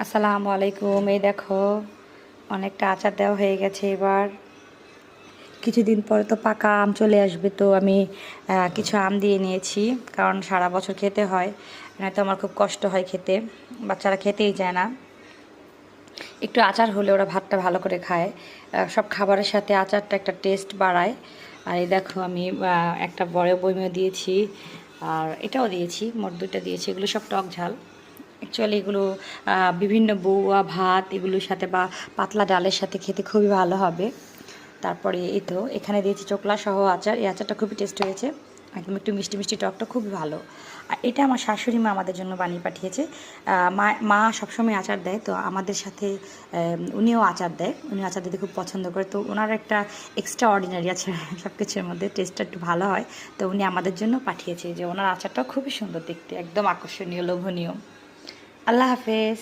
আসসালামু আলাইকুম। এই দেখো অনেকটা আচার দেওয়া হয়ে গেছে। এবার কিছুদিন পরে তো পাকা আম চলে আসবে, তো আমি কিছু আম দিয়ে নিয়েছি, কারণ সারা বছর খেতে হয়, নয়তো আমার খুব কষ্ট হয় খেতে। বাচ্চারা খেতেই চায় না। একটু আচার হলে ওরা ভাতটা ভালো করে খায়। সব খাবারের সাথে আচারটা একটা টেস্ট বাড়ায়। আর এই দেখো আমি একটা বড় বইমেও দিয়েছি, আর এটাও দিয়েছি, মোট দুইটা দিয়েছি। এগুলো সব টক ঝাল। অ্যাকচুয়ালি এগুলো বিভিন্ন বউয়া ভাত এগুলোর সাথে বা পাতলা ডালের সাথে খেতে খুবই ভালো হবে। তারপরে এই তো এখানে দিয়েছি চোকলা সহ আচার। এই আচারটা খুবই টেস্ট হয়েছে, একদম একটু মিষ্টি মিষ্টি টকটা খুবই ভালো। আর এটা আমার শাশুড়ি মা আমাদের জন্য বানিয়ে পাঠিয়েছে। মা সবসময় আচার দেয়, তো আমাদের সাথে উনিও আচার দেয়। উনি আচার দিতে খুব পছন্দ করে, তো ওনার একটা এক্সট্রা অর্ডিনারি আছে সব কিছুর মধ্যে, টেস্টটা একটু ভালো হয়। তো উনি আমাদের জন্য পাঠিয়েছে, যে ওনার আচারটাও খুবই সুন্দর দেখতে, একদম আকর্ষণীয়, লোভনীয়। আল্লাহ হাফেজ।